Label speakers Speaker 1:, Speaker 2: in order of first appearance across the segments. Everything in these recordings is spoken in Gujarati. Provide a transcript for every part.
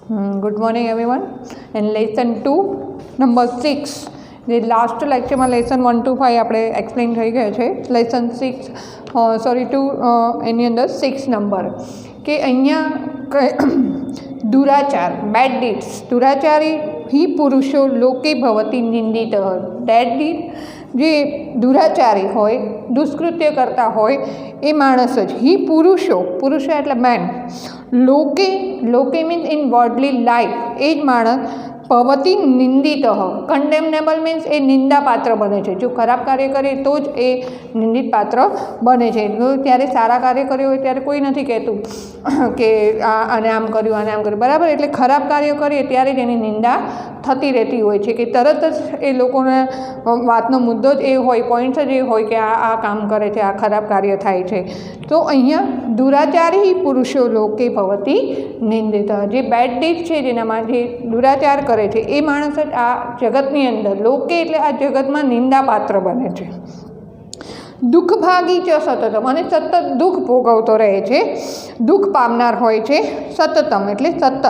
Speaker 1: Good morning everyone. And lesson 2 number 6 જે લાસ્ટ લેક્ચરમાં લેસન 1 to 5 આપણે એક્સપ્લેન થઈ ગયા છે. લેસન 2 એની અંદર 6 નંબર કે અહીંયા દુરાચાર બેડ ડીડ્સ દુરાચારી હિ પુરુષો લોકે ભવતી નિંદિત. બેડ ડીડ જે દુરાચારી હોય દુષ્કૃત્ય કરતા હોય એ માણસ જ હિ પુરુષો એટલે મેન લોકે મીન્સ ઇન વર્લ્ડલી લાઈફ એ જ માણસ ભવતી નિંદિત કન્ડેમનેબલ મીન્સ એ નિંદાપાત્ર બને છે. જો ખરાબ કાર્ય કરે તો જ એ નિંદિત પાત્ર બને છે. ત્યારે સારા કાર્ય કર્યું હોય ત્યારે કોઈ નથી કહેતું કે આને આમ કર્યું બરાબર. એટલે ખરાબ કાર્ય કરીએ ત્યારે જ એની નિંદા થતી રહેતી હોય છે કે તરત જ એ લોકોના વાતનો મુદ્દો જ એ હોય, પોઈન્ટ જ એ હોય કે આ કામ કરે છે, આ ખરાબ કાર્ય થાય છે. તો અહીંયા દુરાચારી પુરુષો લોકે ભવતી નિંદિત. જે બેડ ડીડ છે જેનામાં જે દુરાચાર કરે છે એ માણસ જ આ જગતની અંદર લોકે એટલે આ જગતમાં નિંદાપાત્ર બને છે. દુઃખભાગી ચ સતતમ અને સતત દુઃખ ભોગવતો રહે છે, દુઃખ પામનાર હોય છે. સતતમ એટલે સતત.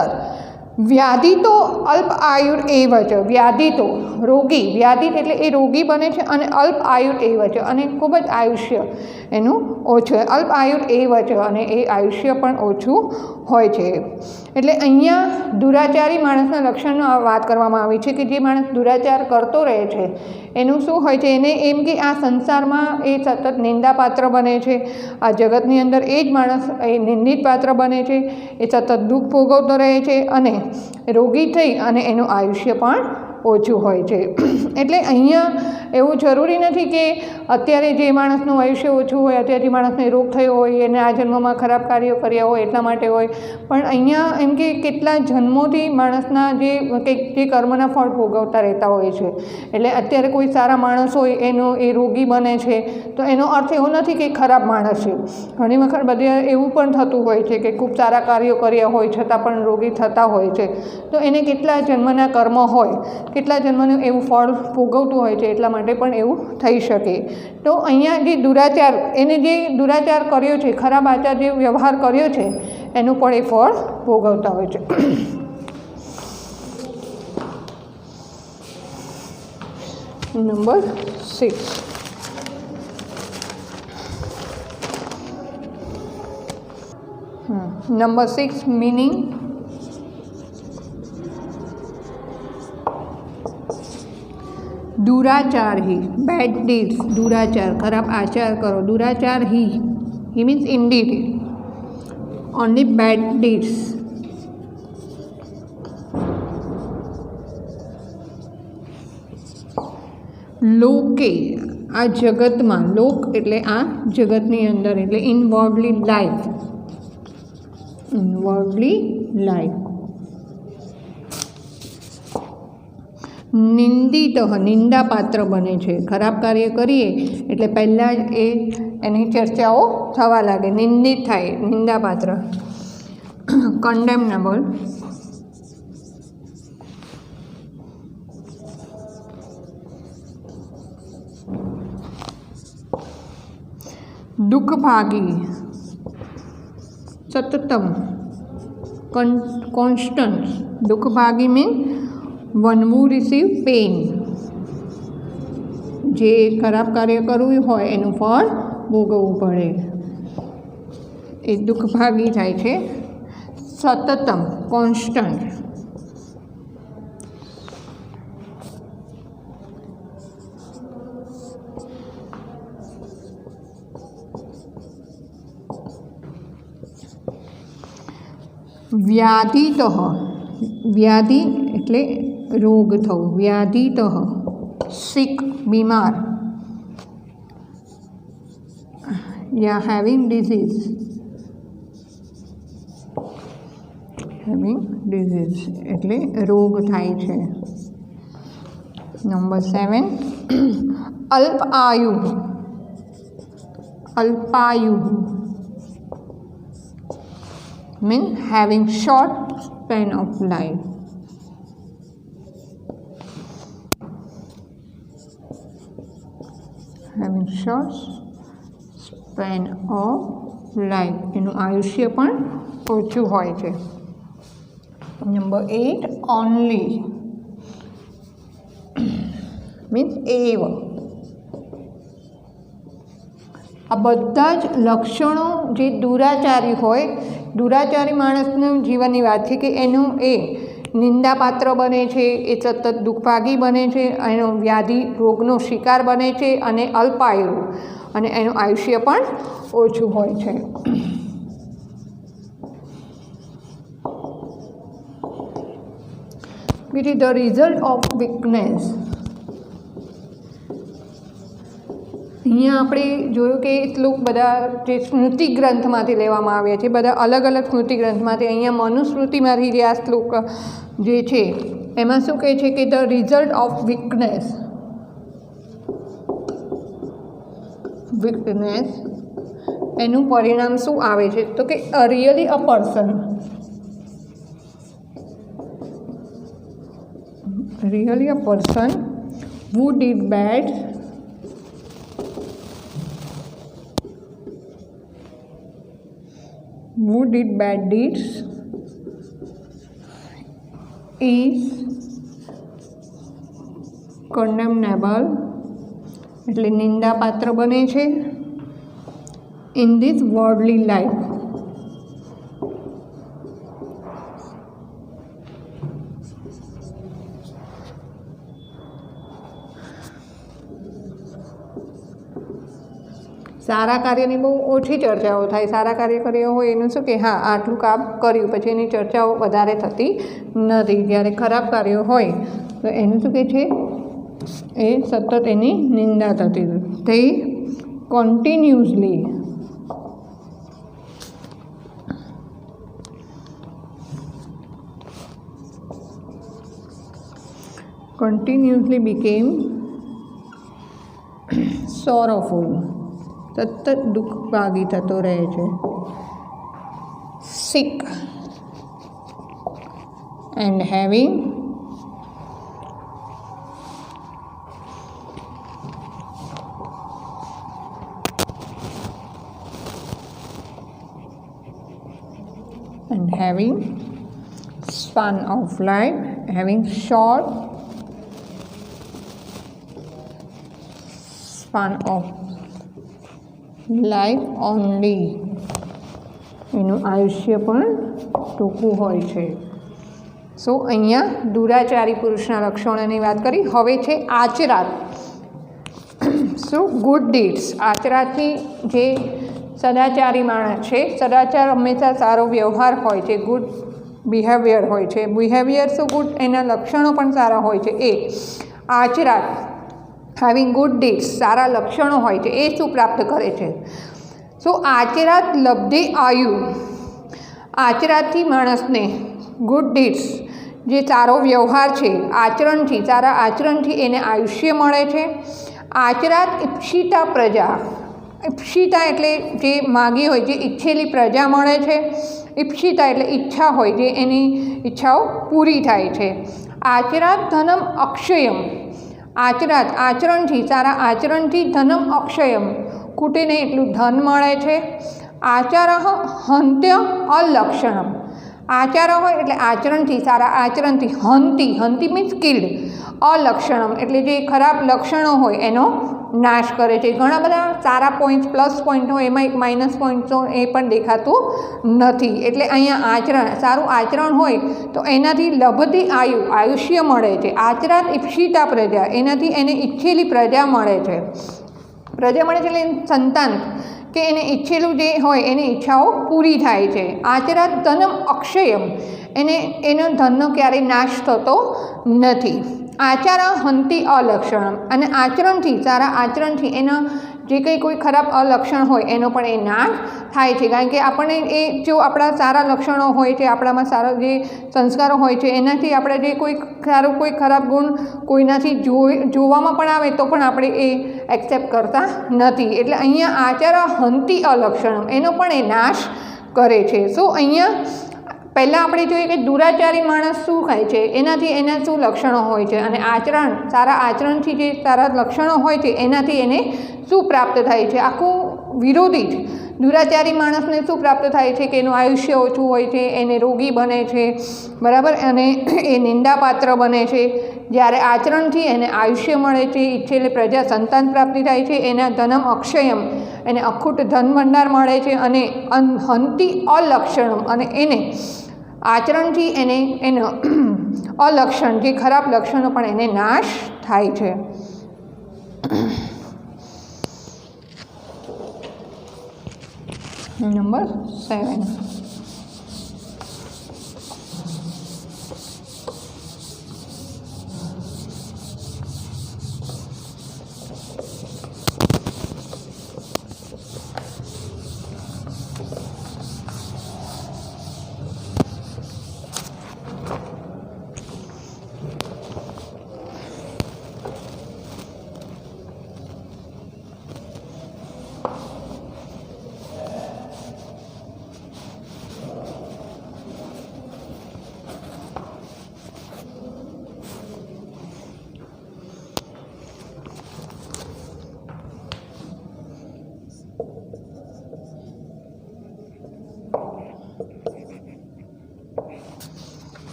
Speaker 1: વ્યાધિ તો અલ્પ આયુર એવ છે. વ્યાધિ તો રોગી, વ્યાધિ એટલે એ રોગી બને છે અને અલ્પ આયુર એવ છે અને ખૂબ જ આયુષ્ય એનું ઓછું. અલ્પ આયુર એવ છે અને એ આયુષ્ય પણ ઓછું હોય છે. એટલે અહીંયા દુરાચારી માણસના લક્ષણનો વાત કરવામાં આવી છે કે જે માણસ દુરાચાર કરતો રહે છે એનું શું હોય છે, એને એમ કે આ સંસારમાં એ સતત નિંદાપાત્ર બને છે. આ જગતની અંદર એ જ માણસ એ નિંદિત પાત્ર બને છે, એ સતત દુઃખ ભોગવતો રહે છે અને રોગી થઈ અને એનું આયુષ્ય પણ ઓછું હોય છે. એટલે અહીંયા એવું જરૂરી નથી કે અત્યારે જે માણસનું આયુષ્ય ઓછું હોય, અત્યારથી માણસને રોગ થયો હોય, એને આ જન્મમાં ખરાબ કાર્યો કર્યા હોય એટલા માટે હોય. પણ અહીંયા એમ કે કેટલા જન્મોથી માણસના જે કર્મના ફળ ભોગવતા રહેતા હોય છે. એટલે અત્યારે કોઈ સારા માણસ હોય એ રોગી બને છે તો એનો અર્થ એવો નથી કે ખરાબ માણસ છે. ઘણી વખત બધે એવું પણ થતું હોય છે કે ખૂબ સારા કાર્યો કર્યા હોય છતાં પણ રોગી થતા હોય છે. તો એને કેટલા જન્મના કર્મ હોય, કેટલા જન્મનું એવું ફળ ભોગવતું હોય છે, એટલા માટે પણ એવું થઈ શકે. તો અહીંયા જે દુરાચાર એને જે દુરાચાર કર્યો છે, ખરાબ આચાર જે વ્યવહાર કર્યો છે એનું પણ એ ફળ ભોગવતા હોય છે. નંબર 6 નંબર 6 મીનિંગ દુરાચાર હી બેડ ડીડ્સ દુરાચાર ખરાબ આચાર કરો. દુરાચાર હી means indeed only bad deeds. લોકે આ જગતમાં, લોક એટલે આ જગતની અંદર એટલે ઇન વર્લ્ડલી લાઈફ, નિંદિત નિંદાપાત્ર બને છે. ખરાબ કાર્ય કરીએ એટલે પહેલાં જ એની ચર્ચાઓ થવા લાગે, નિંદિત થાય, નિંદાપાત્ર. કન્ડેમનેબલ દુઃખભાગી સતતમ કોન્સ્ટન્ટ. દુઃખભાગી mean one who receive pain. જે ખરાબ કાર્ય કરવું હોય એનું ફળ ભોગવવું પડે એ દુઃખભાગી થાય છે. સતતમ કોન્સ્ટન્ટ. વ્યાધિતઃ વ્યાધિ એટલે રોગ થવું. વ્યાધિતઃ સિક બીમાર. યા હેવિંગ ડિઝીઝ એટલે રોગ થાય છે. Number 7 અલ્પાયુ mean having short span of life. Having short span of life, એનું આયુષ્ય પણ ઓછું હોય છે. નંબર 8 ઓનલી મીન્સ એવ. આ બધા જ લક્ષણો જે દુરાચારી હોય, દુરાચારી માણસનું જીવનની વાત છે કે એનું એ નિંદાપાત્ર બને છે, એ સતત દુઃખભાગી બને છે, એનો વ્યાધિ રોગનો શિકાર બને છે અને અલ્પાયુ, અને એનું આયુષ્ય પણ ઓછું હોય છે. બીજી ધ રિઝલ્ટ ઓફ વીકનેસ. અહીંયા આપણે જોયું કે શ્લોક બધા જે સ્મૃતિ ગ્રંથમાંથી લેવામાં આવ્યા છે, બધા અલગ અલગ સ્મૃતિ ગ્રંથમાંથી. અહીંયા મનુસ્મૃતિમાંથી જે આ શ્લોક જે છે એમાં શું કહે છે કે the result of weakness, weakness એનું પરિણામ શું આવે છે તો કે really a person, really a person who did bad deeds is condemnable, એટલે નિંદાપાત્ર બને છે in this worldly life. સારા કાર્યની બહુ ઓછી ચર્ચાઓ થાય. સારા કાર્ય કર્યો હોય એનું શું કે હા આટલું કામ કર્યું, પછી એની ચર્ચાઓ વધારે થતી નથી. જ્યારે ખરાબ કાર્યો હોય તો એનું શું કહે છે, એ સતત એની નિંદા થતી. તે continuously became sorrowful, સતત દુઃખભાગી થતો રહે છે. sick and having span of life, having short span of life only, એનું આયુષ્ય પણ ટૂંકું હોય છે. સો અહીંયા દુરાચારી પુરુષના લક્ષણોની વાત કરી. હવે છે આચરાત. શું ગુડ ડીડ્સ. આચરાથી જે સદાચારી માણસ છે, સદાચાર હંમેશા સારો વ્યવહાર હોય છે, ગુડ બિહેવિયર હોય છે. બિહેવિયર શું ગુડ, એના લક્ષણો પણ સારા હોય છે. એ આચરાત હેવિંગ ગુડ ડીડ્સ, સારા લક્ષણો હોય છે, એ શું પ્રાપ્ત કરે છે. સો આચરાત લબ્ધે આયુ. આચરાતથી માણસને ગુડ ડીડ્સ, જે સારો વ્યવહાર છે, આચરણથી, સારા આચરણથી એને આયુષ્ય મળે છે. આચરાત ઈપ્સિતા પ્રજા. ઈપ્સિતા એટલે જે માગી હોય, જે ઈચ્છેલી પ્રજા મળે છે. ઈપ્સિતા એટલે ઈચ્છા હોય, જે એની ઈચ્છાઓ પૂરી થાય છે. આચરાત ધનમ અક્ષયમ. આચરાત આચરણથી, સારા આચરણથી ધનમ અક્ષયમ, ખૂટે નહીં એટલું ધન મળે છે. આચાર હંત્ય અલક્ષણમ. આચાર હોય એટલે આચરણથી, સારા આચરણથી, હંતી મીન્સ કિલ્ડ, અલક્ષણમ એટલે જે ખરાબ લક્ષણો હોય એનો નાશ કરે છે. ઘણા બધા સારા પોઈન્ટ, પ્લસ પોઈન્ટ હોય, એમાં એક માઇનસ પોઈન્ટ તો એ પણ દેખાતું નથી. એટલે અહીંયા આચરણ, સારું આચરણ હોય તો એનાથી લભતી આયુષ્ય મળે છે. આચરાત ઈપ્સિતા પ્રજા, એનાથી એને ઈચ્છેલી પ્રજા મળે છે. પ્રજા મળે છે એટલે સંતાન કે એને ઈચ્છેલું જે હોય એની ઈચ્છાઓ પૂરી થાય છે. આચરાત ધનમ અક્ષયમ, એનો ધનનો ક્યારેય નાશ થતો નથી. આચાર હંતી અલક્ષણમ, અને આચરણથી, સારા આચરણથી એના જે કંઈ કોઈ ખરાબ અલક્ષણ હોય એનો પણ એ નાશ થાય છે. કારણ કે આપણને એ જો આપણા સારા લક્ષણો હોય છે, આપણામાં સારા જે સંસ્કારો હોય છે, એનાથી આપણે જે કોઈ ખરાબ ગુણ કોઈનાથી જોવામાં પણ આવે તો પણ આપણે એ એક્સેપ્ટ કરતા નથી. એટલે અહીંયા આચાર હંતી અલક્ષણમ, એનો પણ એ નાશ કરે છે. સો અહીંયા પહેલાં આપણે જોઈએ કે દુરાચારી માણસ શું ખાય છે, એનાથી એના શું લક્ષણો હોય છે, અને સારા આચરણથી જે સારા લક્ષણો હોય છે એનાથી એને શું પ્રાપ્ત થાય છે. આખું વિરોધી જ. દુરાચારી માણસને શું પ્રાપ્ત થાય છે કે એનું આયુષ્ય ઓછું હોય છે, એને રોગી બને છે, બરાબર, અને એ નિંદાપાત્ર બને છે. જ્યારે આચરણથી એને આયુષ્ય મળે છે, ઈચ્છેલી પ્રજા સંતાન પ્રાપ્તિ થાય છે, એના ધનમ અક્ષયમ, એને અખૂટ ધન ભંડાર મળે છે, અને હંતિ અલક્ષણમ, અને એને આચરણથી એનો અલક્ષણ જે ખરાબ લક્ષણો પણ એને નાશ થાય છે. નંબર 7.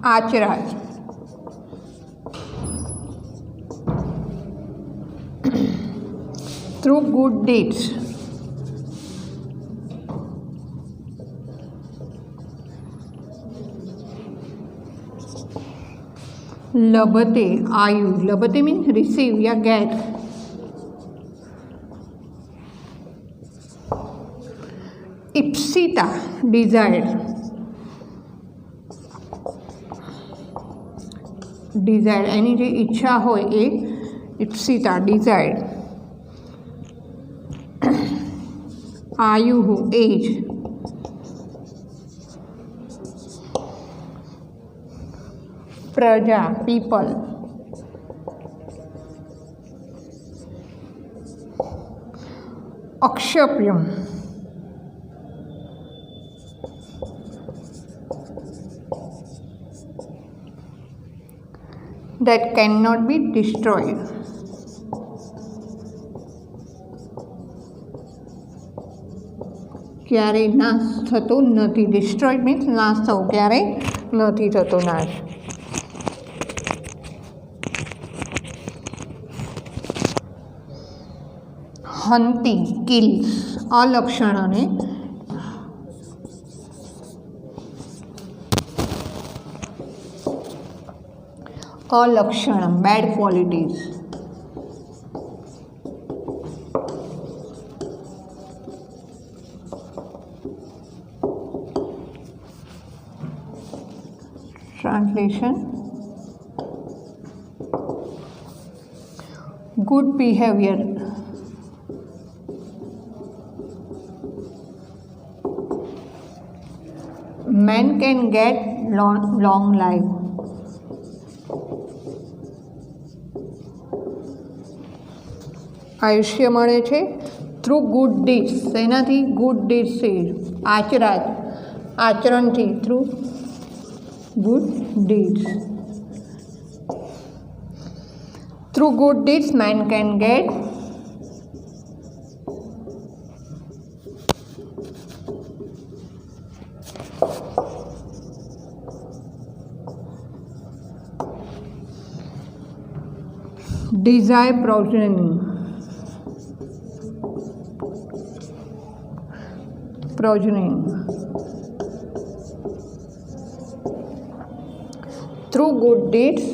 Speaker 1: આચરાય. through good deeds. લભતે આયુ. લભતે means receive या get. ઈપ્સિતા desired. ડિઝાયર એની જે ઈચ્છા હોય એ ઈપ્સિતા ડિઝાયર. આયુહુ એજ. પ્રજા people. અક્ષપ્યમ. that cannot be destroyed. ક્યારેય નાશ થતો નથી. ડિસ્ટ્રોયડ મીન્સ નાશ થવો, ક્યારેય નથી થતો નાશ. હંતી કિલ્સ. અલક્ષણોને અલક્ષણમ bad qualities. Translation. Good behaviour. Man can get long life. આયુષ્ય મળે છે થ્રુ ગુડ ડીડ્સ. એનાથી ગુડ ડીડ્સથી આચરણથી through good deeds. Through good deeds man can get desire progeny. Through good deeds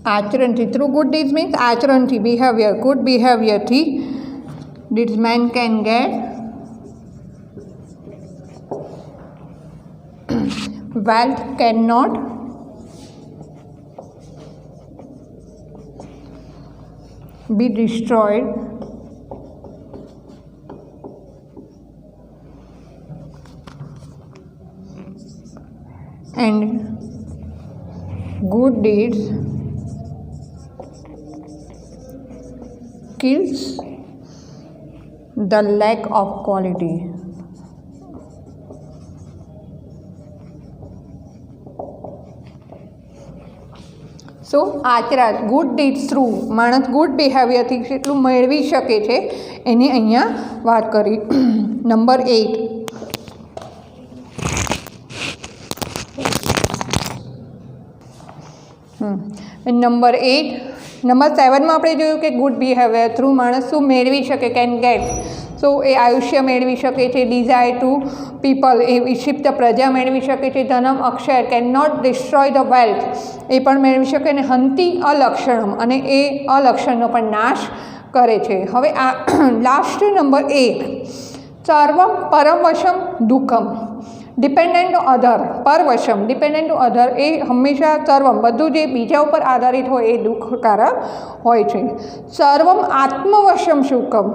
Speaker 1: આચરણથી. થ્રુ ગુડ ડીડ્સ મીન્સ આચરણથી, બિહેવિયર, ગુડ બિહેવિયરથી deeds man can get wealth cannot be destroyed and good deeds kills the lack of quality. So આચરા, ગુડ ડીડ્સ થ્રુ, માણસ ગુડ બિહેવિયરથી કેટલું મેળવી શકે છે એની અહીંયા વાત કરી. નંબર 8. નંબર 8. નંબર 7માં આપણે જોયું કે ગુડ બિહેવિયર થ્રુ માણસ શું મેળવી શકે, કેન ગેટ. સો એ આયુષ્ય મેળવી શકે છે. ડિઝાયર ટુ પીપલ, એ વિક્ષિપ્ત પ્રજા મેળવી શકે છે. ધનમ અક્ષય, can not destroy the wealth, એ પણ મેળવી શકે. અને હંતિ અલક્ષણમ, અને એ અલક્ષણનો પણ નાશ કરે છે. હવે આ લાસ્ટ નંબર 8. સર્વમ પરમવશમ દુઃખમ, ડિપેન્ડન્ટ અધર. પરવશમ, ડિપેન્ડન્ટ ટુ અધર, એ હંમેશા સર્વમ, બધું જે બીજા ઉપર આધારિત હોય એ દુઃખકારક હોય છે. સર્વમ આત્મવશમ સુખમ,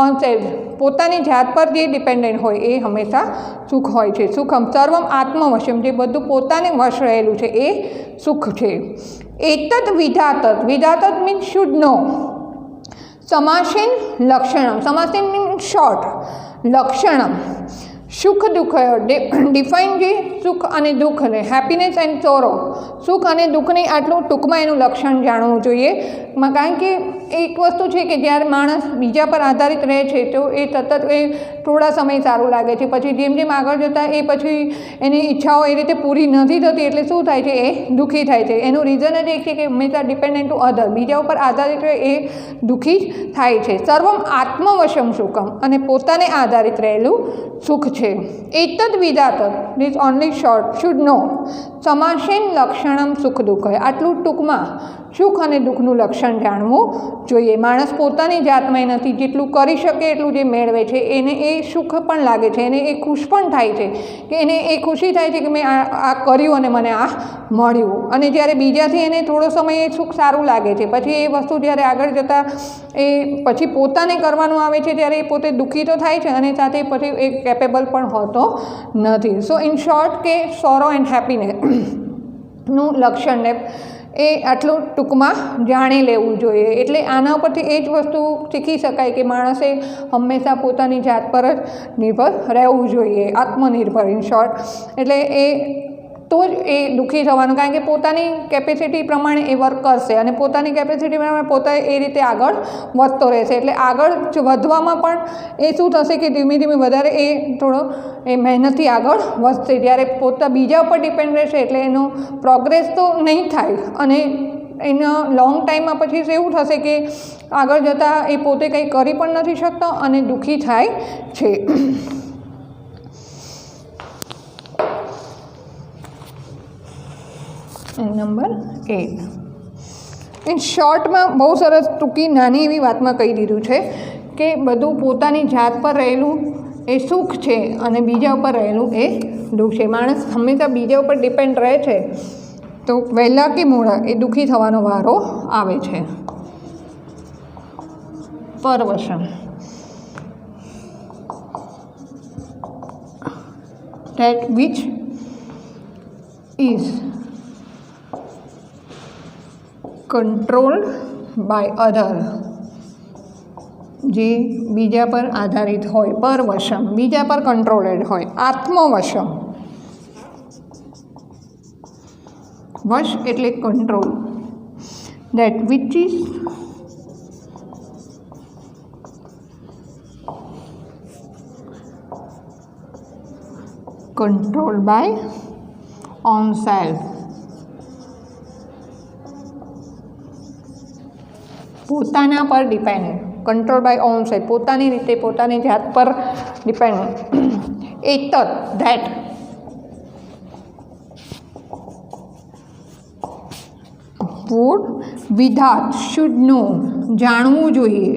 Speaker 1: અનસેલ્ફ, પોતાની જાત પર જે ડિપેન્ડન્ટ હોય એ હંમેશા સુખ હોય છે. સુખમ સર્વમ આત્મવશમ, જે બધું પોતાને વશ રહેલું છે એ સુખ છે. એતદ વિધાતત, વિધાતત મીન્સ શુડ નો. સમાસીન લક્ષણમ, સમાસીન મીન્સ શોર્ટ, લક્ષણમ સુખ દુઃખ, ડિફાઇન જે સુખ અને દુઃખ ને, હેપીનેસ એન્ડ સોરો, સુખ અને દુઃખની આટલું ટૂંકમાં એનું લક્ષણ જાણવું જોઈએ. કારણ કે એક વસ્તુ છે કે જ્યારે માણસ બીજા પર આધારિત રહે છે તો એ સતત એ થોડા સમય સારું લાગે છે, પછી જેમ જેમ આગળ જતાં એ પછી એની ઈચ્છાઓ એ રીતે પૂરી નથી થતી, એટલે શું થાય છે, એ દુઃખી થાય છે. એનું રીઝન જ એક છે કે હંમેશા ડિપેન્ડન્ટ ટુ અધર, બીજા ઉપર આધારિત રહે એ દુઃખી થાય છે. સર્વમ આત્મવશમ સુખમ, અને પોતાને આધારિત રહેલું સુખ છે. એતદ વિધાતત means only short, should know. સમાસેન લક્ષણમ સુખ દુઃખ, આટલું ટૂંકમાં સુખ અને દુઃખનું લક્ષણ જાણવું જોઈએ. માણસ પોતાની જાતમાં નથી, જેટલું કરી શકે એટલું જે મેળવે છે એને એ સુખ પણ લાગે છે, એને એ ખુશ પણ થાય છે, કે એને એ ખુશી થાય છે કે મેં આ કર્યું અને મને આ મળ્યું. અને જ્યારે બીજાથી એને થોડો સમય એ સુખ સારું લાગે છે, પછી એ વસ્તુ જ્યારે આગળ જતાં એ પછી પોતાને કરવાનું આવે છે ત્યારે એ પોતે દુઃખી તો થાય છે, અને સાથે પછી એ કેપેબલ પણ હોતો નથી. સો ઇન શોર્ટ કે સોરો એન્ડ હેપીનેસ નું લક્ષણ ને એ આટલું ટૂંકમાં જાણી લેવું જોઈએ. એટલે આના પરથી એ જ વસ્તુ શીખી શકાય કે માણસે હંમેશા પોતાની જાત પર જ નિર્ભર રહેવું જોઈએ, આત્મનિર્ભર ઇન શોર્ટ. એટલે એ તો જ એ દુઃખી થવાનું, કારણ કે પોતાની કેપેસિટી પ્રમાણે એ વર્ક કરશે અને પોતાની કેપેસિટી પ્રમાણે પોતે એ રીતે આગળ વધતો રહેશે. એટલે આગળ વધવામાં પણ એ શું થશે કે ધીમે ધીમે વધારે એ થોડો એ મહેનતથી આગળ વધશે. જ્યારે પોતા બીજા ઉપર ડિપેન્ડ રહેશે એટલે એનો પ્રોગ્રેસ તો નહીં થાય, અને એના લોંગ ટાઈમમાં પછી એવું થશે કે આગળ જતાં એ પોતે કંઈ કરી પણ નથી શકતો અને દુઃખી થાય છે. નંબર 8. ઇન શોર્ટમાં બહુ સરસ ટૂંકી નાની એવી વાતમાં કહી દીધું છે કે બધું પોતાની જાત પર રહેલું એ સુખ છે અને બીજા ઉપર રહેલું એ દુઃખ છે. માણસ હંમેશા બીજા ઉપર ડિપેન્ડ રહે છે તો વહેલા કે મોડા એ દુઃખી થવાનો વારો આવે છે. પરવશમ, that which is controlled by other, જે બીજા પર આધારિત હોય. પરવશમ, બીજા પર કંટ્રોલેડ હોય. આત્મવશમ, વશ એટલે control. that which is controlled by own self, પોતાના પર depend. Control by own self, પોતાની રીતે પોતાની જાત પર ડિપેન્ડ. એતત ધેટ, વુડ વિધાત, શુડ નો, જાણવું જોઈએ.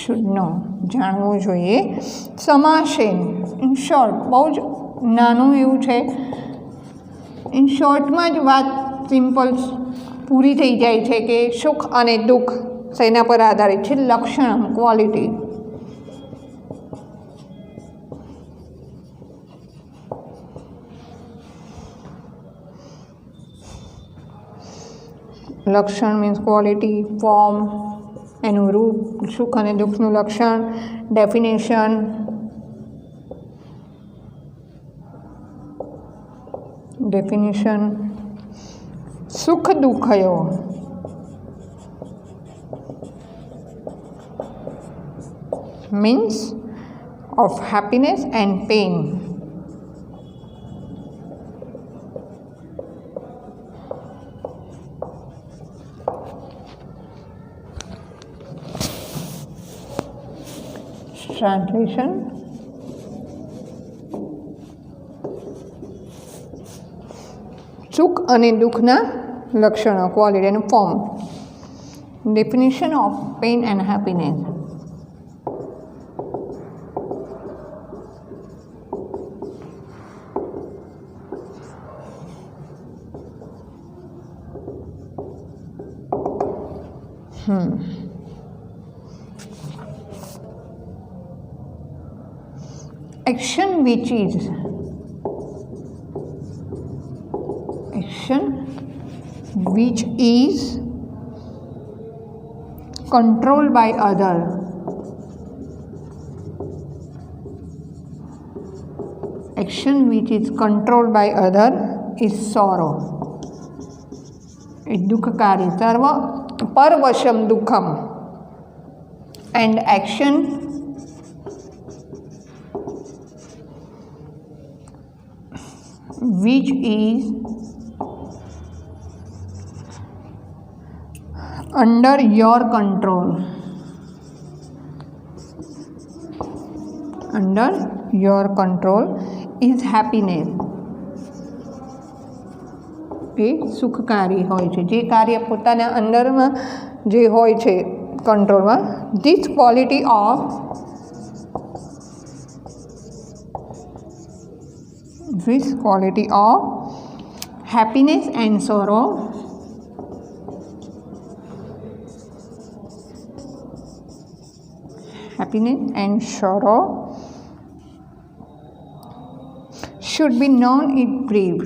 Speaker 1: શુડ નો, જાણવું જોઈએ. સમાસેન, ઇન શોર્ટ, બહુ જ નાનું એવું છે. ઇન શોર્ટમાં જ વાત સિમ્પલ પૂરી થઈ જાય છે કે સુખ અને દુઃખ શેના પર આધારિત છે. લક્ષણ, ક્વોલિટી. લક્ષણ મીન્સ ક્વોલિટી, ફોર્મ, એનું રૂપ, સુખ અને દુઃખનું લક્ષણ, ડેફિનેશન, સુખ દુઃખયો, means of happiness and pain. Translation. સુખ અને દુઃખના લક્ષણો, ક્વોલિટી અને form. Definition of pain and happiness. Action which is controlled by other. Action which is controlled by other is sorrow. दुःखकारी, सर्व परवशम दुःखम. And action which is under your control. Under your control is happiness. એ સુખકારી હોય છે, જે કાર્ય પોતાના અંદરમાં જે હોય છે કંટ્રોલમાં. This quality of happiness and sorrow should be known in brief.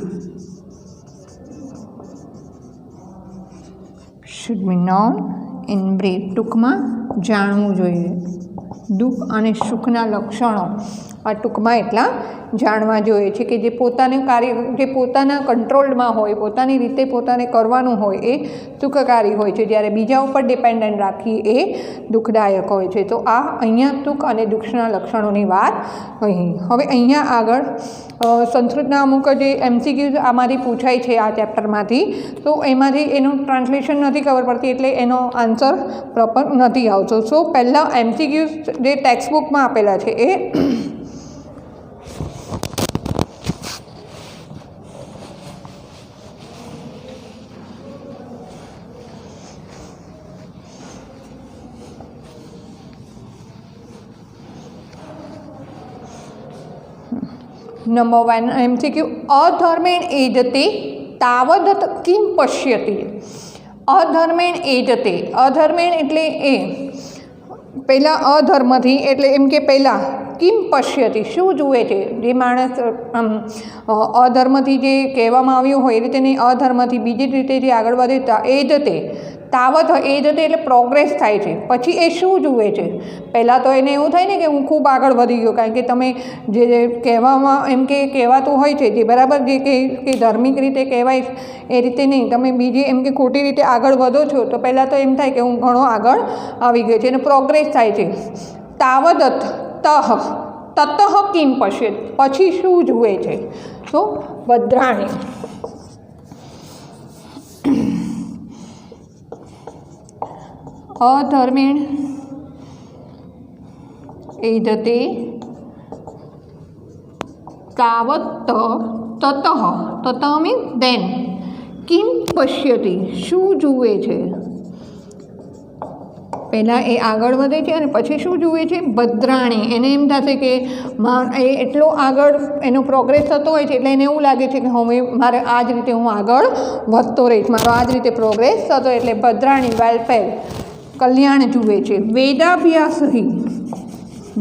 Speaker 1: ટૂંકમાં જાણવું જોઈએ. દુઃખ અને સુખના લક્ષણો આ ટૂંકમાં એટલા જાણવા જોઈએ છે કે જે પોતાનું કાર્ય, જે પોતાના કંટ્રોલમાં હોય, પોતાની રીતે પોતાને કરવાનું હોય એ સુખકારી હોય છે, જ્યારે બીજા ઉપર ડિપેન્ડન્ટ રાખીએ એ દુઃખદાયક હોય છે. તો આ અહીંયા સુખ અને દુઃખના લક્ષણોની વાત અહીં. હવે અહીંયા આગળ સંસ્કૃતના અમુક જે MCQs આમાંથી પૂછાય છે આ ચેપ્ટરમાંથી, તો એમાંથી એનું ટ્રાન્સલેશન નથી ખબર પડતી, એટલે એનો આન્સર પ્રોપર નથી આવતો. સો પહેલાં MCQs જે ટેક્સ્ટ બુકમાં આપેલા છે એ नंबर 1 MCQ. अधर्मेण एजते तावदत किम पश्यति. अधर्मेण एजते, अधर्मेण એટલે એ પહેલાં અધર્મથી, એટલે એમ કે પહેલાં કિમ પશ્યતિ, શું જુએ છે. જે માણસ અધર્મથી જે કહેવામાં આવ્યું હોય એ રીતે નહીં, અધર્મથી બીજી રીતે જે આગળ વધે એજતે, તાવત એ જતે એટલે પ્રોગ્રેસ થાય છે. પછી એ શું જુએ છે. પહેલાં તો એને એવું થાય ને કે હું ખૂબ આગળ વધી ગયો, કારણ કે તમે જે કહેવામાં એમ કે કહેવાતું હોય છે, જે બરાબર જે કે ધાર્મિક રીતે કહેવાય એ રીતે નહીં, તમે બીજી એમ કે ખોટી રીતે આગળ વધો છો, તો પહેલાં તો એમ થાય કે હું ઘણો આગળ આવી ગયો છે અને પ્રોગ્રેસ થાય છે. તાવદત તતઃ કિમ પશ્યત, પછી શું જુએ છે. તો ભદ્રાણી. अधर्मेण एजते तावत् ततः मीन्स देन किम पश्यति, શું જુએ છે. પહેલાં એ આગળ વધે છે અને પછી શું જુએ છે. ભદ્રાણી, એને એમ થશે કે એ એટલો આગળ એનો પ્રોગ્રેસ થતો હોય છે, એટલે એને એવું લાગે છે કે હવે મારે આ જ રીતે હું આગળ વધતો રહીશ, મારો આ જ રીતે પ્રોગ્રેસ થતો, એટલે ભદ્રાણી વેલફેર, કલ્યાણ જુએ છે. વેદાભ્યાસ,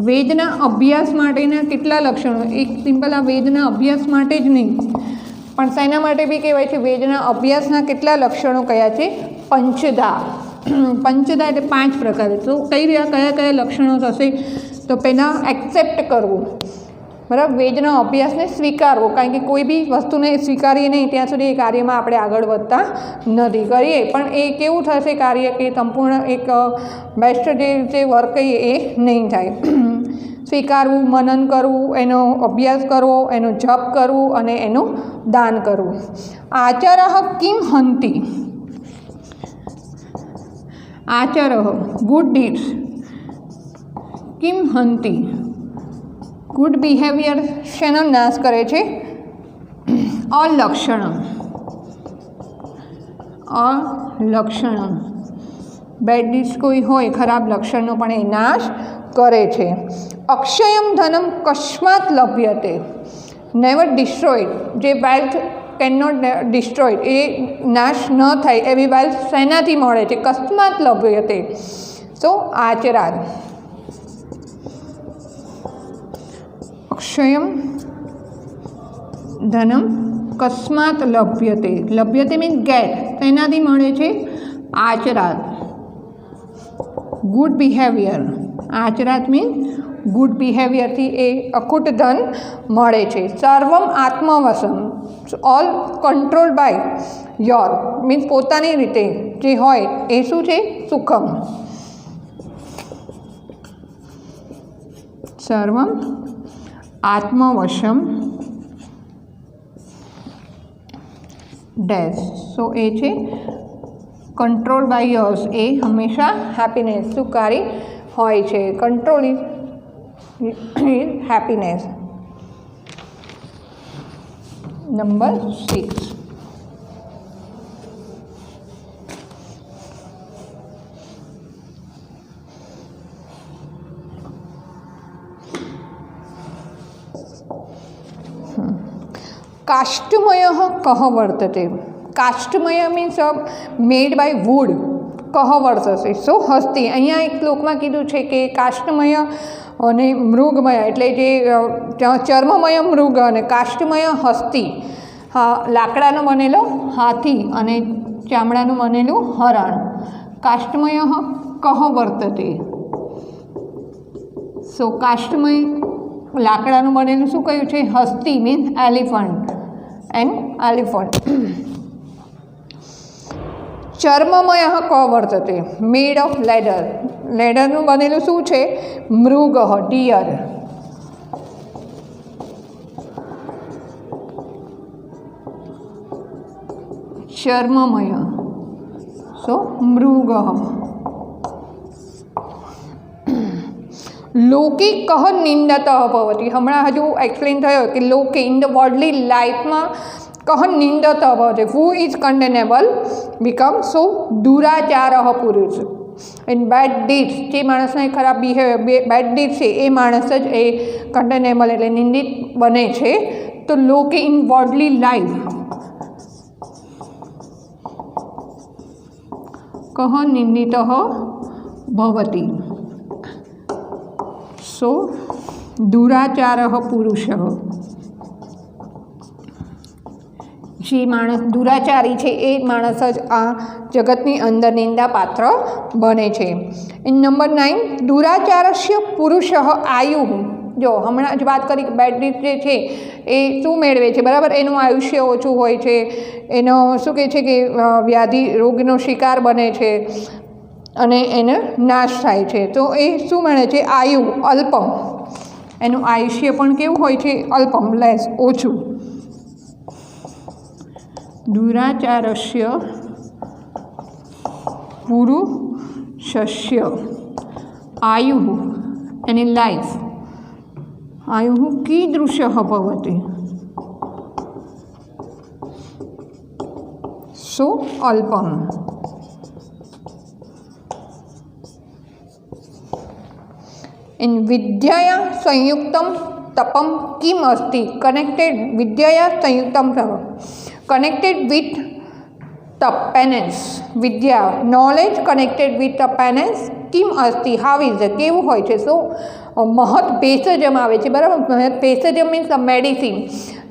Speaker 1: વેદના અભ્યાસ માટેના કેટલા લક્ષણો. એક સિમ્પલ આ વેદના અભ્યાસ માટે જ નહીં, પણ શેના માટે બી કહેવાય છે. વેદના અભ્યાસના કેટલા લક્ષણો કયા છે. પંચધા, પંચદા એટલે 5 પ્રકારે. તો કયા લક્ષણો થશે? તો પહેલાં એક્સેપ્ટ કરવું, બરાબર, વેદના અભ્યાસને સ્વીકારવો, કારણ કે કોઈ બી વસ્તુને સ્વીકારીએ નહીં ત્યાં સુધી એ કાર્યમાં આપણે આગળ વધતા નથી. કરીએ પણ એ કેવું થશે કાર્ય કે સંપૂર્ણ એક બેસ્ટ જે વર્ક કહીએ એ નહીં થાય. સ્વીકારવું, મનન કરવું, એનો અભ્યાસ કરવો, એનો જપ કરવું અને એનું દાન કરવું. આચરઃ કિમ હંતિ, આચરઃ ગુડ ડીડ્સ, કિમ હંતિ ગુડ બિહેવિયર શેનો નાશ કરે છે? અલક્ષણમ, અલક્ષણમ, બેડ ડીડ્સ કોઈ હોય ખરાબ લક્ષણનો પણ એ નાશ કરે છે. અક્ષયમ ધનમ કસ્માત લભ્યતે, નેવર ડિસ્ટ્રોયડ, જે વેલ્થ કેન નોટ ડિસ્ટ્રોયડ, એ નાશ ન થાય એવી વેલ્થ શેનાથી મળે છે? કસ્માત લભ્યતે. તો આચરાદ. અક્ષયમ ધનમ કસ્માત લભ્યતે, લભ્યતે મીન્સ ગેટ, તેનાથી મળે છે? આચરાત, ગુડ બિહેવિયર. આચરાત મીન્સ ગુડ બિહેવિયરથી એ અખૂટ ધન મળે છે. સર્વમ આત્મવશમ, all control by your, means પોતાની રીતે જે હોય એ શું છે? સુખમ. સર્વમ આત્મવશમ ડેશ, સો એ છે કંટ્રોલ બાય યોર્સ, એ હંમેશા હેપીનેસ સુખારી હોય છે. Control is happiness. નંબર 6. કાષ્ટમય કહ વર્તતે. કાષ્ટમય મીન્સ મેડ બાય વુડ, કહ વર્તશે, સો હસ્તી. અહીંયા એક શ્લોકમાં કીધું છે કે કાષ્ટમય અને મૃગમય, એટલે જે ચર્મમય મૃગ અને કાષ્ટમય હસ્તી, હા, લાકડાનો બનેલો હાથી અને ચામડાનું બનેલું હરણ. કાષ્ટમય કહ વર્તતે. સો કાષ્ટમય લાકડાનું બનેલું શું કહ્યું છે? હસ્તી મીન્સ એલિફન્ટ, એન્ડ એલિફન્ટ. ચર્મમય ક વર્તતે, મેડ ઓફ લેડર, લેડરનું બનેલું શું છે? મૃગ, ડિયર. ચર્મમય, સો મૃગ. લૌકિક કહ નિંદત ભવતી. હમણાં હજુ એક્સપ્લેન થયો કે લોકે ઇન ધ વર્લ્ડલી લાઈફમાં કહ નિંદત ભવતી, હુ ઇઝ કન્ડેનેબલ બીકમ, સો દુરાચાર પુરુષ. ઇન બેડ ડીડ્સ, જે માણસને ખરાબ બિહેવિયર બેડ ડીડ્સ છે એ માણસ જ એ કન્ડેનેબલ એટલે નિંદિત બને છે. તો લોકે ઇન વર્લ્ડલી લાઈફ કહ નિંદિત ભવતી, સો દુરાચાર પુરુષ. જે માણસ દુરાચારી છે એ માણસ જ આ જગતની અંદર નિંદાપાત્ર બને છે. નંબર 9, દુરાચારસ્ય પુરુષ આયુ. જો હમણાં જ વાત કરી કે બેડ ડીડ જે છે એ શું મેળવે છે? બરાબર, એનું આયુષ્ય ઓછું હોય છે, એનો શું કહે છે કે વ્યાધિ રોગનો શિકાર બને છે અને એને નાશ થાય છે. તો એ શું મળે છે? આયુ અલ્પમ, એનું આયુષ્ય પણ કેવું હોય છે? અલ્પમ, લેસ, ઓછું. દુરાચારસ્ય પુરુષસ્ય આયુ, એની લાઈફ, આયુ કીદૃશ ભવતિ, સો અલ્પમ. इन विद्याया संयुक्तम तपम किम अस्ति, कनेक्टेड विद्याया संयुक्तम कनेक्टेड विथ तप पेनेंस, विद्या knowledge connected with the penance किम अस्ति, हाउ इज, केवुं होय छे? सो महत् भेषजम आवे छे बराबर। महत् भेषजम मीन्स मेडिसिन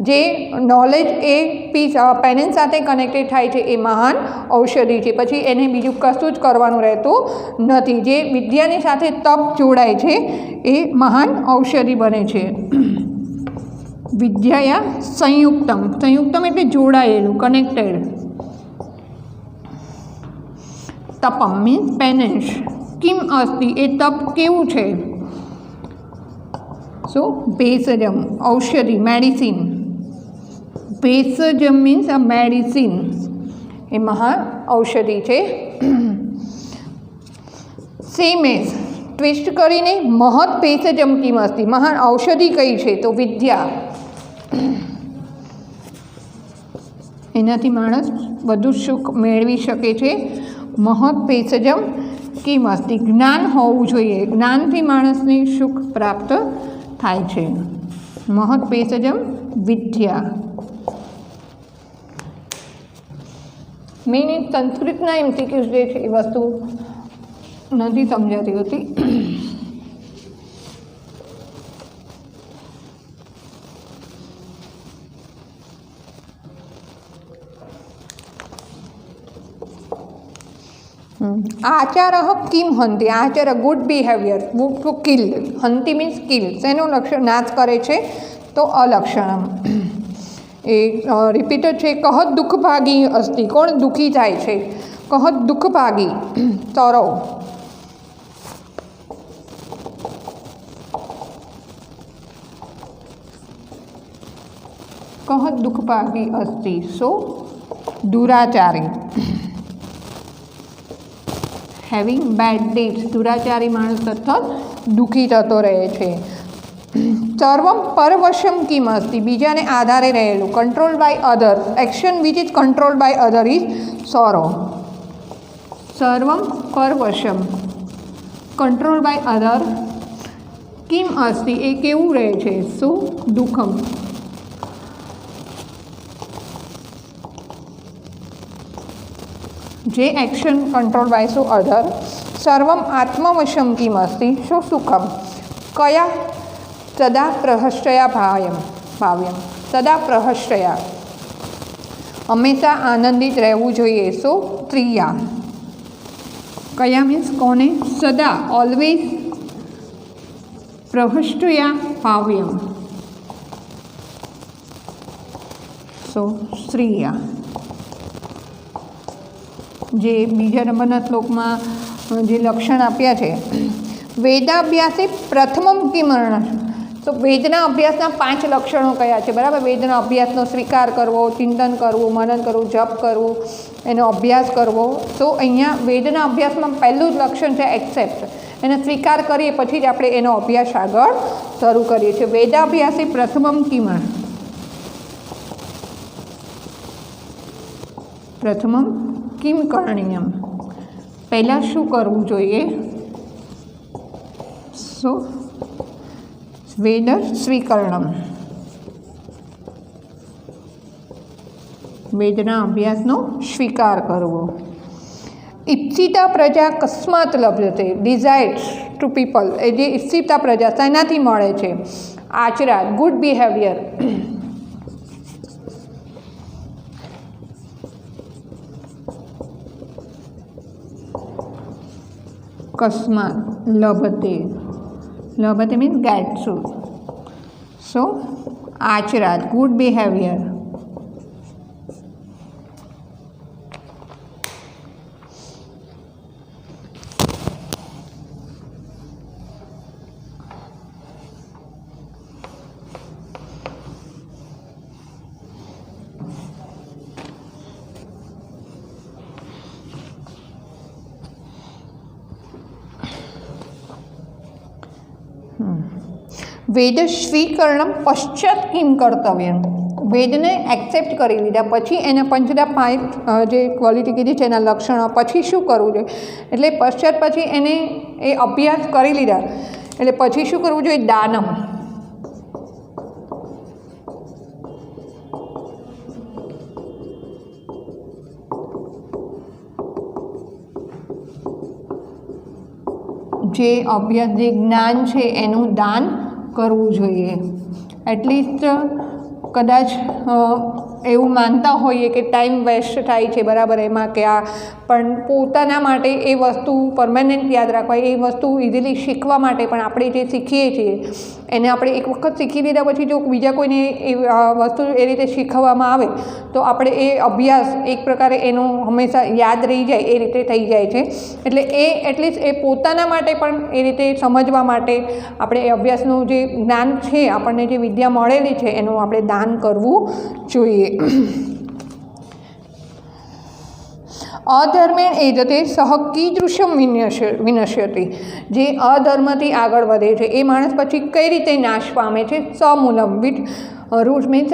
Speaker 1: जे नॉलेज ए पीस पेन साथे कनेक्टेड थाय छे ए महान औषधि छे। पछी एने बीजुं कशुं ज करवानुं रहेतुं नथी। जे विद्यानी साथे तप जोड़ाय छे ए महान औषधि बने छे। विद्याया संयुक्तम, संयुक्तम एटले जोड़ायेलुं, कनेक्टेड। तपम मीन्स पेनेंस। किम अस्ति ए तप केवुं छे? सो भेषजम औषधि मेडिसिन। भेषजम मीन्स अ मेडिसिन ए महान औषधि छे। सेम एज ट्विस्ट करीने महत् भेषजम किम अस्ति, महान औषधि कई छे तो विद्या। एनाथी माणस बधु सुख मेळवी शके छे। महत् भेषजम किम अस्ति, ज्ञान होवुं जोईए, ज्ञानथी माणसने सुख प्राप्त थाय छे। महत् भेषजम विद्या। मैंने संस्कृतना एमसीक्यूज जे छे ए वस्तु नहीं समझाती होती। आचारः किम हंति, आचार गुड बिहेवियर, टू किल। हंति मीन्स किल, सेनो लक्षण नाश करे छे तो अलक्षणम। ए रिपीटेड छे। कहत दुःखभागी अस्ति, कोण दुखी थाय छे? कहत दुःखभागी सौरव। कहत दुःखभागी अस्ति, सो दुराचारी। हैविंग बैड डेट्स, दुराचारी माणस सतत दुखी थतो रहे छे। सर्वम परवशम किम अस्ति, बीजाने आधारे रहेलुं, control by other. Action which is control by other is sorrow. सर्वम परवशम, कंट्रोल बाय अदर। किम अस्ति ए केवुं रहे छे? सो दुखम। जे action control by so other. सर्वम आत्मवशम किम अस्ति, सो सुखम। कया? सदा प्रहर्षया भाव्यम, सदा प्रहर्षया, हमेशा आनंदित रहવું જોઈએ, सो त्रिया। कया मीन्स कोने? सदा, ऑलवेज प्रहर्षया भाव्यम, सो श्रिया। जे बीजा नंबरना श्लोकमां जे लक्षण आप्या छे, वेदाभ्यासे प्रथमम किमर्ण। तो वेदना अभ्यासना 5 लक्षणों कया छे बराबर। वेदना अभ्यासनो स्वीकार करवो, चिंतन करवुं, मनन करवुं, जप करवुं, एनो अभ्यास करवो। तो अहींया वेदना अभ्यासमां पहेલું જ लक्षण छे एक्सेप्ट। एने स्वीकार करीए पछी ज आपणे एनो अभ्यास आगळ शरू करीए छीए। वेदाभ्यासे प्रथमम किमण, प्रथमम किम करणीयम, पहला शुं करवुं जोईए? सो वेद स्वीकरणम, वेदना अभ्यासनो स्वीकार करवो। इप्सिता प्रजा कस्मात् लभ्यते, डिजायर्स टू पीपल। ए जे इप्सिता प्रजा शेनाथी मळे छे? आचरण, गुड बिहेवियर। कस्मात् लभते, लभते मीन्स गेट थ्रू। सो आचरण, गुड बिहेवियर। वेद स्वीकरणम पश्चात किम कर्तव्यम। वेदने एक्सेप्ट करी लीधा पछी एना पंचदा 5 जे क्वॉलिटी कीधी छे एना लक्षणों पछी शुं करवुं जोईए? एटले पश्चात पछी एने ए अभ्यास करी लीधा एटले पछी शुं करवुं जोईए? दानम। જે અભ્યાસ જે જ્ઞાન છે એનું દાન કરવું જોઈએ. એટલીસ્ટ કદાચ એવું માનતા હોઈએ કે ટાઈમ વેસ્ટ થાય છે બરાબર એમાં કે આ, પણ પોતાના માટે એ વસ્તુ પરમેનન્ટ યાદ રાખવા, એ વસ્તુ ઇઝીલી શીખવા માટે પણ આપણે જે શીખીએ છીએ એને આપણે એક વખત શીખી લીધા પછી જો બીજા કોઈને એ વસ્તુ એ રીતે શીખવવામાં આવે તો આપણે એ અભ્યાસ એક પ્રકારે એનો હંમેશા યાદ રહી જાય એ રીતે થઈ જાય છે. એટલે એ એટલીસ્ટ એ પોતાના માટે પણ એ રીતે સમજવા માટે આપણે એ અભ્યાસનું જે જ્ઞાન છે, આપણને જે વિદ્યા મળેલી છે એનું આપણે દાન કરવું જોઈએ. અધર્મેણ એજતે સહ કીદૃશમ વિનશ્યતિ. જે અધર્મથી આગળ વધે છે એ માણસ પછી કઈ રીતે નાશ પામે છે? સમૂલમ વિથ રૂટ મીન્સ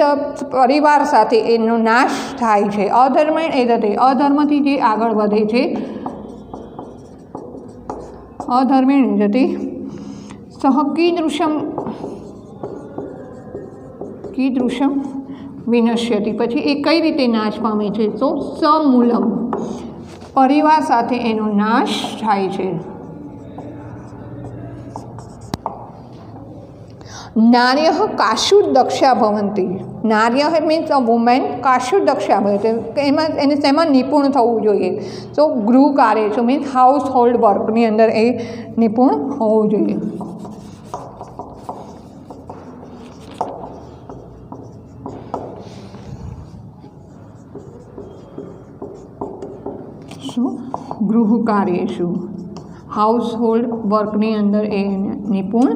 Speaker 1: પરિવાર સાથે એનો નાશ થાય છે. અધર્મેણ એજતે, અધર્મથી જે આગળ વધે છે, અધર્મેણ એજતે સહ કીદૃશમ વિનશ્યતિ. પછી એ કઈ રીતે નાશ પામે છે? તો સમૂલમ, પરિવાર સાથે એનો નાશ થાય છે. નાર્યઃ કાશુ Daksha ભવંતિ. નાર્યઃ means uh women, કાશુ Daksha ભવંતિ એમાં એને શેમાં નિપુણ થવું જોઈએ? તો ગૃહ કાર્ય છે મીન્સ હાઉસ હોલ્ડ વર્કની અંદર એ નિપુણ હોવું જોઈએ. ગૃહ કાર્યેષુ, હાઉસ હોલ્ડ વર્કની અંદર એ નિપુણ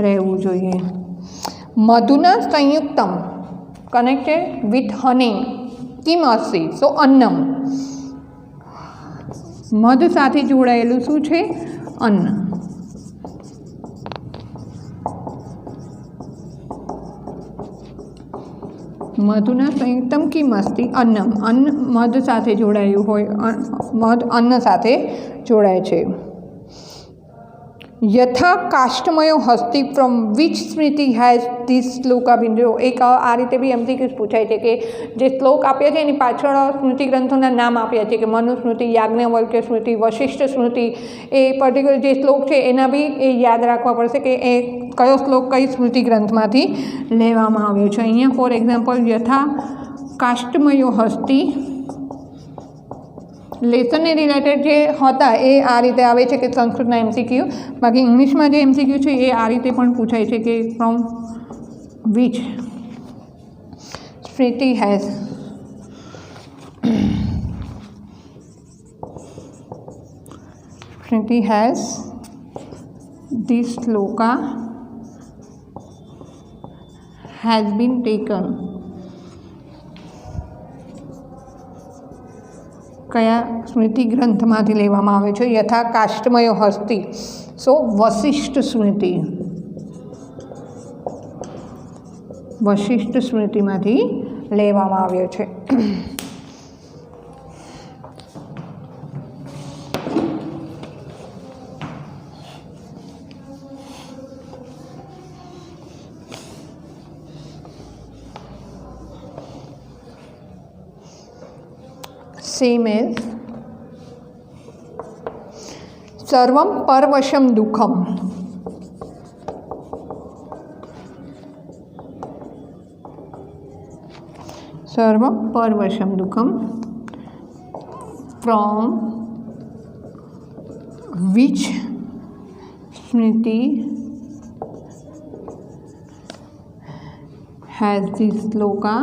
Speaker 1: રહેવું જોઈએ. મધુના સંયુક્તમ કનેક્ટેડ વિથ હની કિમ અસ્તિ? સો અન્નમ. મધ સાથે જોડાયેલું શું છે? અન્ન. મધુના સંયુક્તમ કિમ અસ્તિ? અન્નમ. અન્ન મધ સાથે જોડાયું હોય, મધ અન્ન સાથે જોડાય છે. યથા કાષ્ટમયો હસ્તિ from which smriti has this shloka been. એક આ રીતે બી એમસીક્યુઝ પૂછાય છે કે જે શ્લોક આપ્યા છે એની પાછળ સ્મૃતિ ગ્રંથોના નામ આપ્યા છે કે મનુસ્મૃતિ, યાજ્ઞવલ્ક્ય સ્મૃતિ, વશિષ્ઠ સ્મૃતિ. એ પર્ટિક્યુલર જે શ્લોક છે એના બી એ યાદ રાખવા પડશે કે એ કયો શ્લોક કઈ સ્મૃતિ ગ્રંથમાંથી લેવામાં આવ્યો છે. અહીંયા ફોર એક્ઝામ્પલ યથા કાષ્ટમયો હસ્તિ લેસનને રિલેટેડ જે હતા એ આ રીતે આવે છે કે સંસ્કૃતના એમસીક્યુ. બાકી ઇંગ્લિશમાં જે એમસીક્યુ છે એ આ રીતે પણ પૂછાય છે કે from which smriti has this Shloka has been taken. કયા સ્મૃતિ ગ્રંથમાંથી લેવામાં આવે છે? યથા કાષ્ટમયો હસ્તિ, સો વશિષ્ઠ સ્મૃતિ. વશિષ્ઠ સ્મૃતિમાંથી લેવામાં આવ્યો છે. સેમ એઝ સર્વમ પરવશમ દુઃખમ. સર્વમ પરવશમ દુઃખમ from which smriti has this shloka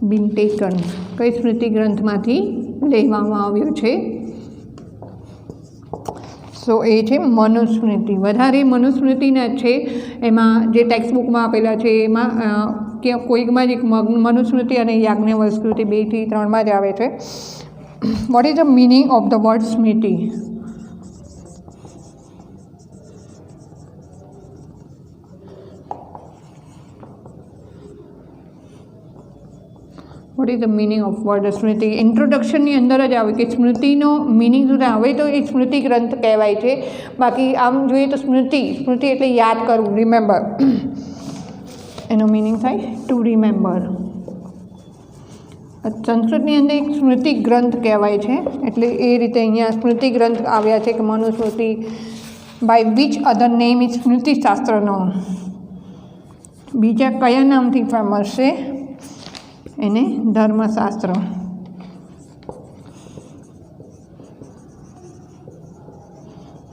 Speaker 1: been taken. કઈ સ્મૃતિ ગ્રંથમાંથી લેવામાં આવ્યો છે? સો એ છે મનુસ્મૃતિ. વધારે મનુસ્મૃતિના છે એમાં જે ટેક્સ્ટ બુકમાં આપેલા છે એમાં કે કોઈકમાં જ એક મનુસ્મૃતિ અને યાજ્ઞવલ્ક્ય સ્મૃતિ 2 થી 3 જ આવે છે. What is the meaning of the word smriti? What is the meaning of word smriti? ઇન્ટ્રોડક્શનની અંદર જ આવે કે સ્મૃતિનો મિનિંગ શું થાય. હવે તો એ સ્મૃતિ ગ્રંથ કહેવાય છે. બાકી આમ જોઈએ તો સ્મૃતિ એટલે યાદ કરવું, રિમેમ્બર. એનો મિનિંગ થાય ટુ રિમેમ્બર. સંસ્કૃતની અંદર એક સ્મૃતિ ગ્રંથ કહેવાય છે, એટલે એ રીતે અહીંયા સ્મૃતિ ગ્રંથ આવ્યા છે કે Manusmriti. By which other name is સ્મૃતિશાસ્ત્રનો. બીજા કયા નામથી ફેમસ છે? એને Dharmashastra.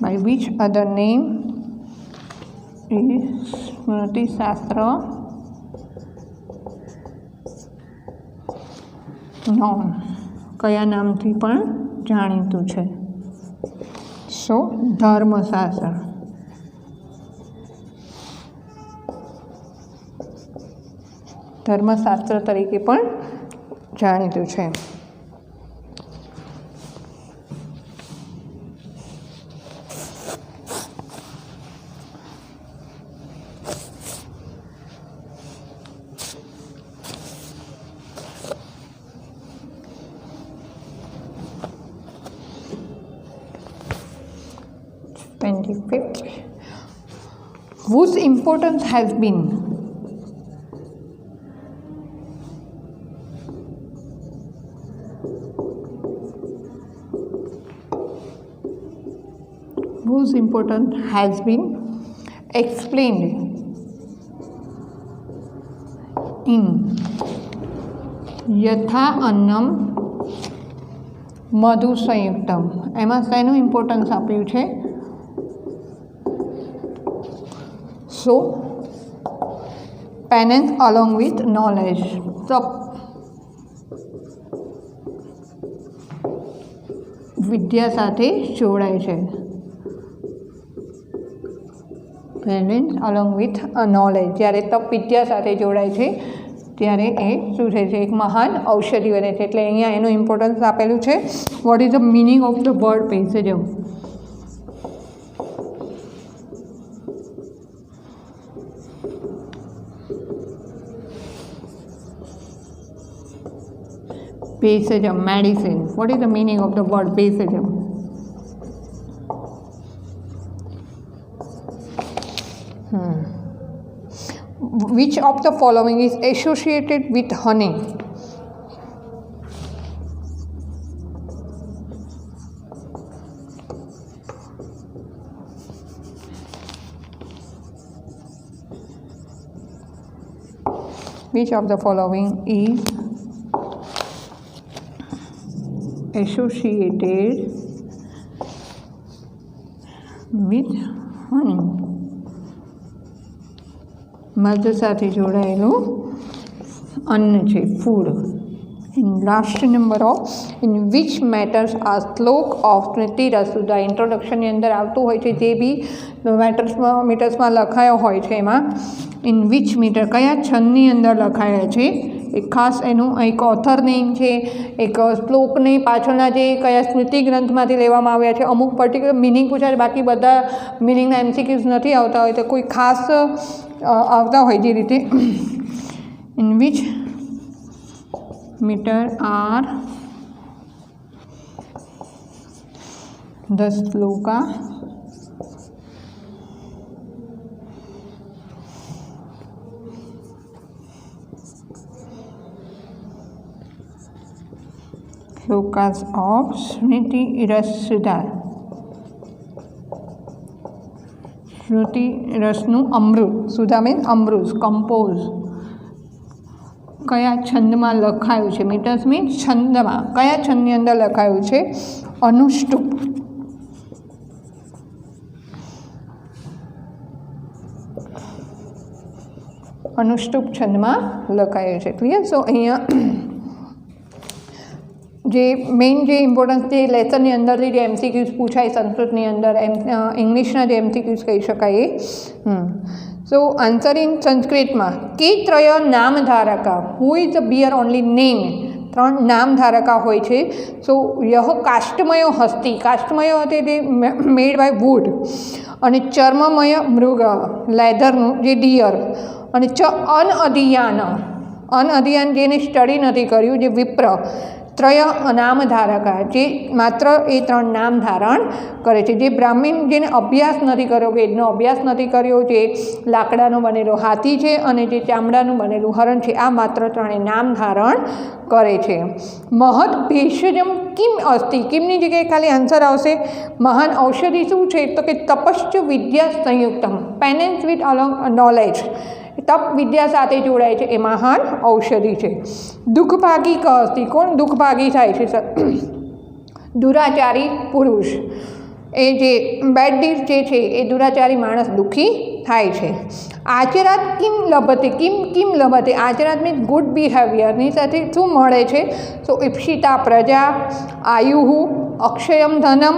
Speaker 1: By which other name is Smritishastra નો. કયા નામથી પણ જાણીતું છે? સો ધર્મશાસ્ત્ર. ધર્મશાસ્ત્ર તરીકે પણ જાણીતું છે. Whose importance has been explained in યથા અન્નમ મધુ સંયુક્તમ. એમાં શેનું ઇમ્પોર્ટન્સ આપ્યું છે? So, penance along with knowledge. So, વિદ્યા સાથે જોડાય છે. પેનેન્સ અલોંગ વિથ નોલેજ. જ્યારે તપ વિદ્યા સાથે જોડાય છે ત્યારે એ શું થાય છે? એક મહાન ઔષધિ બને છે. એટલે અહીંયા એનું ઇમ્પોર્ટન્સ આપેલું છે. What is the meaning of the word bheshajam? Bhaishajam, medicine. What is the meaning of the word Bhaishajam? Which of the following is associated with honey? Which of the following is associated with honey? મધ સાથે જોડાયેલું અન્ન છે, food. In last number of in which matters આ શ્લોક ઓફ સ્મૃતિ રસુદા. ઇન્ટ્રોડક્શનની અંદર આવતું હોય છે જે બી મીટર્સમાં લખાયો હોય છે એમાં ઇન વિચ મીટર કયા છંદની અંદર લખાયા છે. એક ખાસ એનું એક ઓથર નેમ છે, એક શ્લોકને પાછળના જે કયા સ્મૃતિ ગ્રંથમાંથી લેવામાં આવ્યા છે, અમુક પર્ટિક્યુલર મિનિંગ પૂછાય. બાકી બધા મિનિંગના એમસીક્યુઝ નથી આવતા હોય તો કોઈ ખાસ આવતા હોય જે રીતે in which metre are the shloka shlokas of Smriti Rasasudha. સ્મૃતિ રસનું અમૃત. સુધા મીન્સ અમૃત. કમ્પોઝ. કયા છંદમાં લખાયું છે? મીટર્સ મીન્સ છંદમાં. કયા છંદની અંદર લખાયું છે? અનુષ્ટુપ. અનુષ્ટુપ છંદમાં લખાયું છે. ક્લિયર? સો અહીંયા જે મેઇન જે ઇમ્પોર્ટન્સ જે લેસનની અંદરથી જે એમસીક્યુઝ પૂછાય સંસ્કૃતની અંદર ઇંગ્લિશના જે એમસીક્યુઝ કહી શકાય એ. સો આન્સર ઇન સંસ્કૃતમાં કે ત્રય નામધારકા. Who is the bearer only name. 3 નામધારકા હોય છે. સો યહ કાષ્ટમયો હસ્તી. કાષ્ટમયો હતી તે મેડ બાય વુડ. અને ચર્મમય મૃગ લેધરનું જે ડિયર. અને અનઅધિયાન. અનઅધિયાન જેને સ્ટડી નથી કર્યું જે વિપ્ર. ત્રય નામધારકા, જે માત્ર એ 3 નામ ધારણ કરે છે. જે બ્રાહ્મણ જેને અભ્યાસ નથી કર્યો, વેદનો અભ્યાસ નથી કર્યો, જે લાકડાનો બનેલો હાથી છે અને જે ચામડાનું બનેલું હરણ છે, આ માત્ર 3 નામ ધારણ કરે છે. મહદ ભેષજમ કિમ અસ્તિ, કિમની જગ્યાએ ખાલી આન્સર આવશે મહાન ઔષધિ શું છે, તો કે તપશ્ચ વિદ્યા સંયુક્તમ, પેનેન્સ વિથ અલોંગ નોલેજ, તપ વિદ્યા સાથે જોડાય છે એ મહાન ઔષધિ છે. દુઃખભાગી ક અસ્તિ, કોણ દુઃખભાગી થાય છે? દુરાચારી પુરુષ, એ જે બેડ ડીડ જે છે એ દુરાચારી માણસ દુઃખી થાય છે. આચરાત કિમ લભતે, કિમ લભતે, આચરાત મીન્સ ગુડ બિહેવિયરની સાથે શું મળે છે? તો ઇપ્સિતા પ્રજા, આયુહુ, અક્ષયમ ધનમ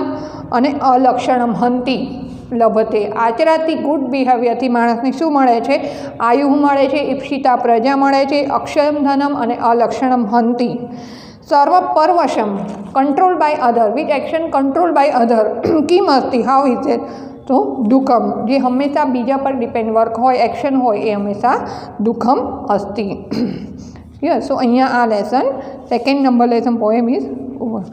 Speaker 1: અને અલક્ષણમ હંતિ લભતે. આચરાથી ગુડ બિહેવિયરથી માણસને શું મળે છે? આયુહુ મળે છે, ઇપ્સિતા પ્રજા મળે છે, અક્ષયમ ધનમ અને અલક્ષણમ હંતિ. સર્વ પરવશમ, control by other, which action control by other, કિમ અસ્તિ, હાઉ ઇઝ ઇટ? તો દુઃખમ, જે હંમેશા બીજા પર ડિપેન્ડ વર્ક હોય, એક્શન હોય, એ હંમેશા દુઃખમ અસ્તિ. યસ, સો અહીંયા આ lesson, 2nd number lesson poem is over.